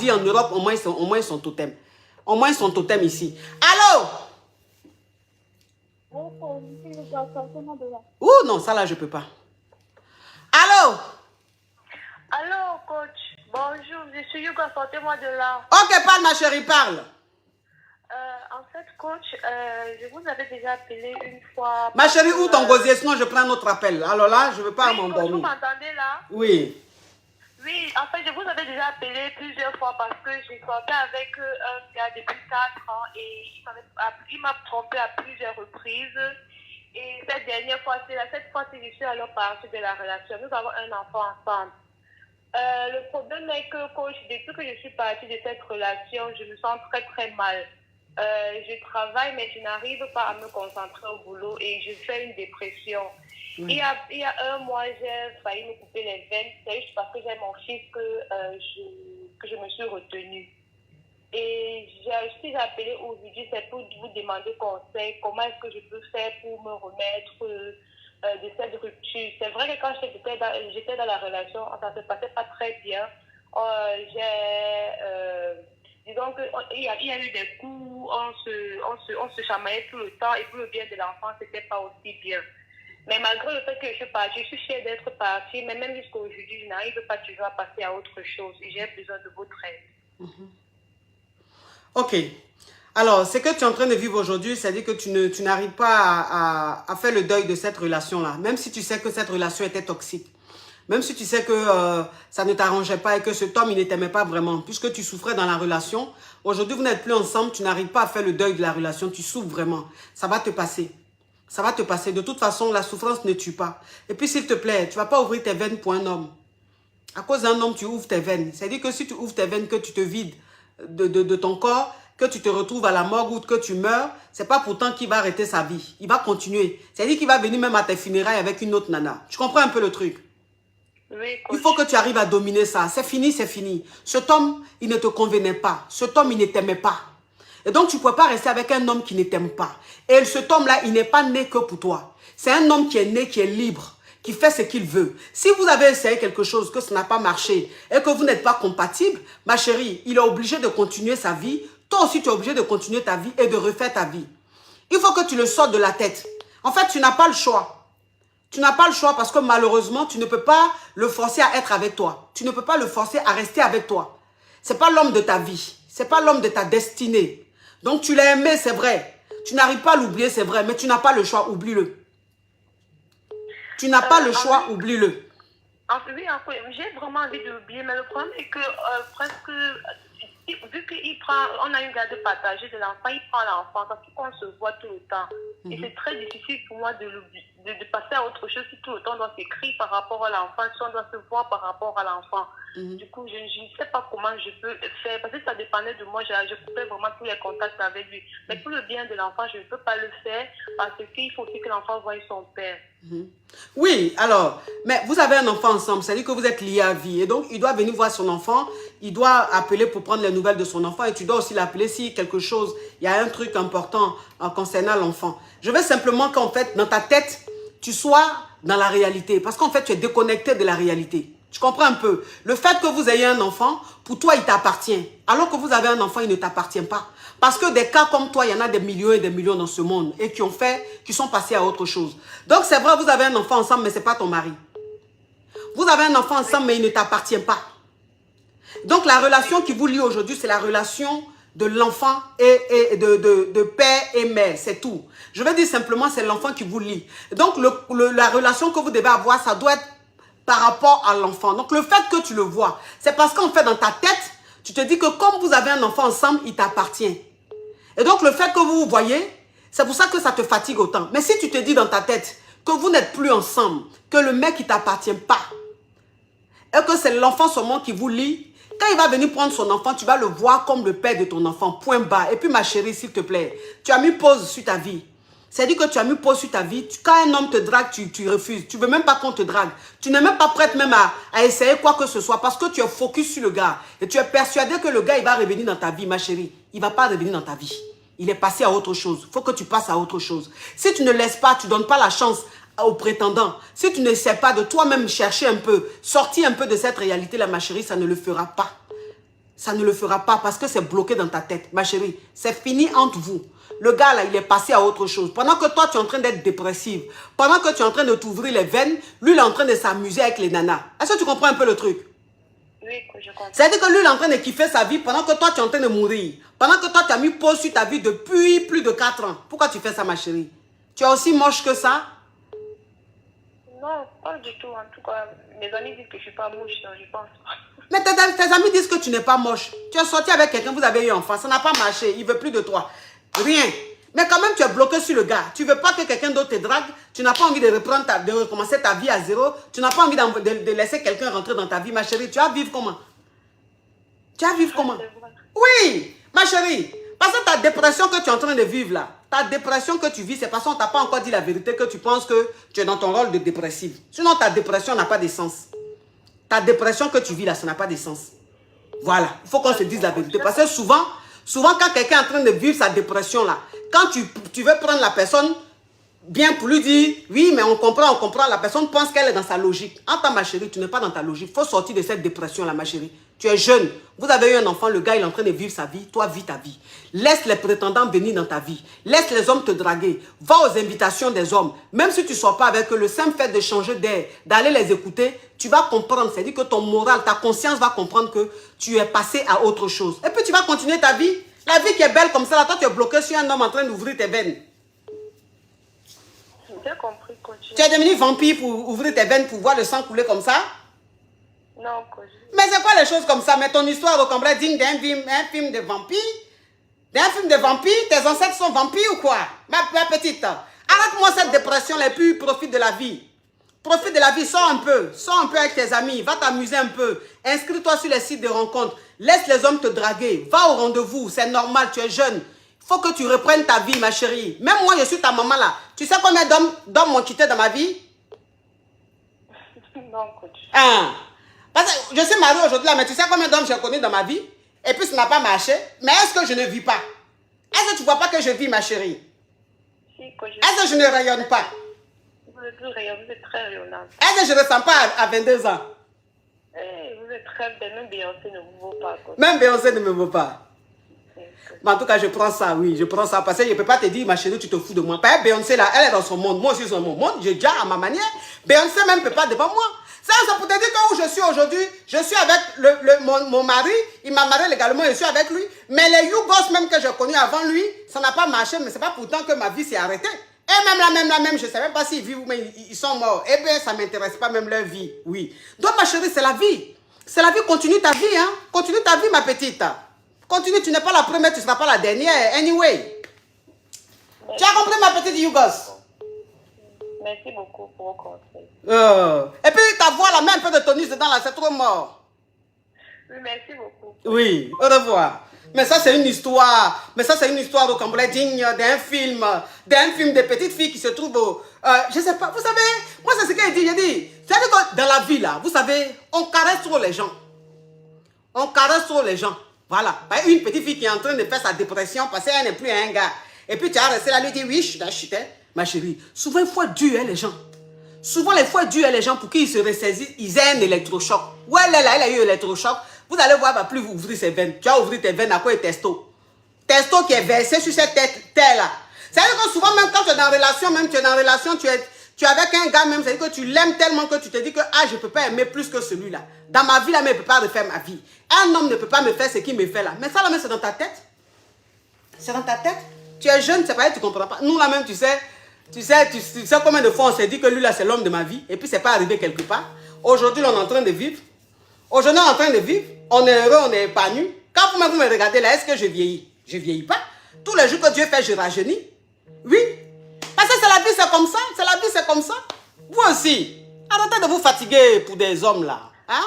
En Europe, au moins son totem. Au moins son totem ici. Allô? Ouh, non, ça là, je peux pas. Allô? Allô, coach. Bonjour, je suis Yuga, sortez-moi de là. Ok, parle, ma chérie, parle. En fait, coach, je vous avais déjà appelé une fois. Ma chérie, où ton gosier? Sinon, je prends un autre appel. Alors là, je ne veux pas m'endormir. Vous m'entendez là? Oui. Oui, en fait, je vous avais déjà appelé plusieurs fois parce que j'ai sorti avec un gars depuis 4 ans et il m'a trompé à plusieurs reprises. Et cette fois-ci, je suis alors partie de la relation. Nous avons un enfant ensemble. Le problème est que, coach, depuis que je suis partie de cette relation, je me sens très très mal. Je travaille, mais je n'arrive pas à me concentrer au boulot et je fais une dépression. Il y a un mois, j'ai failli me couper les veines. C'est juste parce que j'ai mon fils que je me suis retenue. Et si j'ai appelé aujourd'hui, c'est pour vous demander conseil. Comment est-ce que je peux faire pour me remettre de cette rupture? C'est vrai que quand j'étais dans la relation, ça ne se passait pas très bien. Disons qu'il y a eu des coups, on se chamaillait tout le temps et pour le bien de l'enfant, ce n'était pas aussi bien. Mais malgré le fait que je suis partie, je suis fière d'être partie, mais même jusqu'à aujourd'hui, je n'arrive pas toujours à passer à autre chose et j'ai besoin de votre aide. Ok. Alors, ce que tu es en train de vivre aujourd'hui, c'est-à-dire que tu n'arrives pas à faire le deuil de cette relation-là, même si tu sais que cette relation était toxique. Même si tu sais que ça ne t'arrangeait pas et que cet homme, il ne t'aimait pas vraiment, puisque tu souffrais dans la relation, aujourd'hui, vous n'êtes plus ensemble, tu n'arrives pas à faire le deuil de la relation, tu souffres vraiment. Ça va te passer. Ça va te passer. De toute façon, la souffrance ne tue pas. Et puis, s'il te plaît, tu ne vas pas ouvrir tes veines pour un homme. À cause d'un homme, tu ouvres tes veines. C'est-à-dire que si tu ouvres tes veines, que tu te vides de ton corps, que tu te retrouves à la morgue ou que tu meurs, c'est pas pourtant qu'il va arrêter sa vie. Il va continuer. C'est-à-dire qu'il va venir même à tes funérailles avec une autre nana. Tu comprends un peu le truc? Oui, il faut que tu arrives à dominer ça. C'est fini, c'est fini. Cet homme, il ne te convenait pas. Cet homme, il ne t'aimait pas. Et donc, tu ne peux pas rester avec un homme qui ne t'aime pas. Et cet homme-là, il n'est pas né que pour toi. C'est un homme qui est né, qui est libre, qui fait ce qu'il veut. Si vous avez essayé quelque chose, que ça n'a pas marché et que vous n'êtes pas compatible, ma chérie, il est obligé de continuer sa vie. Toi aussi, tu es obligé de continuer ta vie et de refaire ta vie. Il faut que tu le sortes de la tête. En fait, tu n'as pas le choix. Tu n'as pas le choix parce que malheureusement, tu ne peux pas le forcer à être avec toi. Tu ne peux pas le forcer à rester avec toi. Ce n'est pas l'homme de ta vie. Ce n'est pas l'homme de ta destinée. Donc, tu l'as aimé, c'est vrai. Tu n'arrives pas à l'oublier, c'est vrai. Mais tu n'as pas le choix, oublie-le. Tu n'as pas le choix, oublie-le. Oui, j'ai vraiment envie de l'oublier, mais le problème est que vu on a une garde partagée de l'enfant, il prend l'enfant parce qu'on se voit tout le temps. Et c'est très difficile pour moi de passer à autre chose si tout le temps on doit s'écrire par rapport à l'enfant, si on doit se voir par rapport à l'enfant. Du coup, je ne sais pas comment je peux faire parce que ça dépendait de moi. Je coupais vraiment tous les contacts avec lui. Mais pour le bien de l'enfant, je ne peux pas le faire parce qu'il faut aussi que l'enfant voie son père. Oui, alors, mais vous avez un enfant ensemble, c'est-à-dire que vous êtes liés à vie. Et donc, il doit venir voir son enfant, il doit appeler pour prendre les nouvelles de son enfant et tu dois aussi l'appeler si quelque chose, il y a un truc important concernant l'enfant. Je veux simplement qu'en fait, dans ta tête, tu sois dans la réalité. Parce qu'en fait, tu es déconnecté de la réalité. Tu comprends un peu? Le fait que vous ayez un enfant, pour toi, il t'appartient. Alors que vous avez un enfant, il ne t'appartient pas. Parce que des cas comme toi, il y en a des millions et des millions dans ce monde et qui sont passés à autre chose. Donc, c'est vrai, vous avez un enfant ensemble, mais ce n'est pas ton mari. Vous avez un enfant ensemble, mais il ne t'appartient pas. Donc, la relation qui vous lie aujourd'hui, c'est la relation de l'enfant et de père et mère. C'est tout. Je vais dire simplement, c'est l'enfant qui vous lie. Donc, la relation que vous devez avoir, ça doit être par rapport à l'enfant. Donc, le fait que tu le vois, c'est parce qu'en fait, dans ta tête, tu te dis que comme vous avez un enfant ensemble, il t'appartient. Et donc, le fait que vous vous voyez, c'est pour ça que ça te fatigue autant. Mais si tu te dis dans ta tête que vous n'êtes plus ensemble, que le mec ne t'appartient pas, et que c'est l'enfant seulement qui vous lie, quand il va venir prendre son enfant, tu vas le voir comme le père de ton enfant, point bas. Et puis, ma chérie, s'il te plaît, tu as mis pause sur ta vie. C'est-à-dire que tu as mis pause sur ta vie. Quand un homme te drague, tu refuses. Tu ne veux même pas qu'on te drague. Tu n'es même pas prête même à essayer quoi que ce soit parce que tu es focus sur le gars. Et tu es persuadé que le gars, il va revenir dans ta vie, ma chérie. Il ne va pas revenir dans ta vie. Il est passé à autre chose. Il faut que tu passes à autre chose. Si tu ne laisses pas, tu ne donnes pas la chance aux prétendants. Si tu n'essaies pas de toi-même chercher un peu, sortir un peu de cette réalité-là, ma chérie, ça ne le fera pas. ça ne le fera pas parce que c'est bloqué dans ta tête. Ma chérie, c'est fini entre vous. Le gars là, il est passé à autre chose. Pendant que toi, tu es en train d'être dépressive, pendant que tu es en train de t'ouvrir les veines, lui, il est en train de s'amuser avec les nanas. Est-ce que tu comprends un peu le truc? Oui, je comprends. C'est-à-dire que lui, il est en train de kiffer sa vie pendant que toi, tu es en train de mourir. Pendant que toi, tu as mis pause sur ta vie depuis plus de 4 ans. Pourquoi tu fais ça, ma chérie? Tu es aussi moche que ça? Non, pas du tout. En tout cas, mes amis disent que je ne suis pas moche, donc je pense pas. Mais tes amis disent que tu n'es pas moche. Tu es sorti avec quelqu'un, vous avez eu enfant, ça n'a pas marché, il ne veut plus de toi. Rien. Mais quand même, tu es bloqué sur le gars. Tu ne veux pas que quelqu'un d'autre te drague. Tu n'as pas envie de reprendre de recommencer ta vie à zéro. Tu n'as pas envie de laisser quelqu'un rentrer dans ta vie, ma chérie. Tu vas vivre comment? Tu vas vivre comment? Oui, ma chérie. Parce que ta dépression que tu es en train de vivre là, ta dépression que tu vis, c'est parce qu'on ne t'a pas encore dit la vérité que tu penses que tu es dans ton rôle de dépressive. Sinon, ta dépression n'a pas de sens. Ta dépression que tu vis là, ça n'a pas de sens. Voilà, il faut qu'on se dise la vérité. Parce que souvent quand quelqu'un est en train de vivre sa dépression là, quand tu veux prendre la personne, bien pour lui dire, oui, mais on comprend, la personne pense qu'elle est dans sa logique. En tant ma chérie, tu n'es pas dans ta logique. Il faut sortir de cette dépression là, ma chérie. Tu es jeune, vous avez eu un enfant, le gars il est en train de vivre sa vie, toi vis ta vie. Laisse les prétendants venir dans ta vie. Laisse les hommes te draguer. Va aux invitations des hommes. Même si tu ne sors pas avec eux, le simple fait de changer d'air, d'aller les écouter, tu vas comprendre. C'est-à-dire que ton moral, ta conscience va comprendre que tu es passé à autre chose. Et puis tu vas continuer ta vie. La vie qui est belle comme ça, là, toi tu es bloqué sur un homme en train d'ouvrir tes veines. J'ai bien compris, coach. Tu es devenu vampire pour ouvrir tes veines, pour voir le sang couler comme ça? Non, coach. Mais c'est quoi les choses comme ça? Mais ton histoire ressemble digne d'un film de vampire? D'un film de vampire? Tes ancêtres sont vampires ou quoi? Ma petite, arrête-moi cette dépression-là et puis profite de la vie. Profite de la vie, sors un peu avec tes amis, va t'amuser un peu. Inscris-toi sur les sites de rencontres. Laisse les hommes te draguer. Va au rendez-vous, c'est normal, tu es jeune. Il faut que tu reprennes ta vie, ma chérie. Même moi, je suis ta maman là. Tu sais combien d'hommes m'ont quitté dans ma vie? Non, coach. Ah. Parce que je suis mariée aujourd'hui là, mais tu sais combien d'hommes j'ai connus dans ma vie? Et puis ça n'a pas marché. Mais est-ce que je ne vis pas? Est-ce que tu ne vois pas que je vis, ma chérie? Si, coach. Est-ce que je ne rayonne pas? Vous êtes rayonnable, vous êtes très rayonnable. Est-ce que je ne ressens pas à 22 ans? Vous êtes très belle, même Beyoncé ne vous vaut pas. Coach. Même Beyoncé ne me vaut pas. Oui, Mais en tout cas, je prends ça, oui, je prends ça. Parce que je ne peux pas te dire, ma chérie, tu te fous de moi. Parce que Beyoncé, là, elle est dans son monde. Moi aussi, dans mon monde. J'ai déjà à ma manière. Beyoncé même ne peut pas devant moi. Ça pour te dire que où je suis aujourd'hui, je suis avec mon mari. Il m'a marié légalement, je suis avec lui. Mais les Yougos même que j'ai connus avant lui, ça n'a pas marché. Mais ce n'est pas pourtant que ma vie s'est arrêtée. Et même je ne savais pas s'ils vivent ou mais ils sont morts. Eh bien, ça ne m'intéresse pas, même leur vie. Oui. Donc, ma chérie, c'est la vie. C'est la vie, continue ta vie, hein. Continue ta vie, ma petite. Continue, tu n'es pas la première, tu ne seras pas la dernière. Anyway. Tu as compris, ma petite Yougos? Merci beaucoup pour vos conseils. Et puis, ta voix, là, mets un peu de tonus dedans, là, c'est trop mort. Oui, merci beaucoup. Oui, au revoir. Mais ça, c'est une histoire. Mais ça, c'est une histoire au Cambodge digne d'un film de petites filles qui se trouvent je sais pas, vous savez, moi, c'est ce qu'elle dit. J'ai dit, c'est-à-dire que dans la vie, là, vous savez, on caresse trop les gens. On caresse trop les gens. Voilà. Une petite fille qui est en train de faire sa dépression parce qu'elle n'est plus un gars. Et puis, tu as resté là, lui dit, oui, je suis là, ma chérie. Souvent, il faut dur, hein, les gens. Souvent, les fois dur, les gens, pour qu'ils se ressaisissent, ils aient un électrochoc. Ouais, elle a eu un électrochoc. Vous allez voir, va plus vous ouvrir ses veines. Tu as ouvert tes veines à quoi est testo? Testo qui est versé sur cette terre-là. C'est-à-dire que souvent, même quand tu es dans relation, tu es avec un gars même, c'est-à-dire que tu l'aimes tellement que tu te dis que je ne peux pas aimer plus que celui-là. Dans ma vie, là, mais il ne peut pas refaire ma vie. Un homme ne peut pas me faire ce qu'il me fait là. Mais ça, là, même, c'est dans ta tête. C'est dans ta tête. Tu es jeune, c'est pareil, tu ne comprends pas. Nous, là, même, tu sais combien de fois on s'est dit que lui, là, c'est l'homme de ma vie. Et puis, c'est pas arrivé quelque part. Aujourd'hui, on est en train de vivre. Aujourd'hui, on est en train de vivre. On est heureux, on est épanoui. Quand vous me regardez là, est-ce que je vieillis? Je ne vieillis pas. Tous les jours que Dieu fait, je rajeunis. Oui. Parce que c'est la vie, c'est comme ça. C'est la vie, c'est comme ça. Vous aussi. Arrêtez de vous fatiguer pour des hommes là. Hein?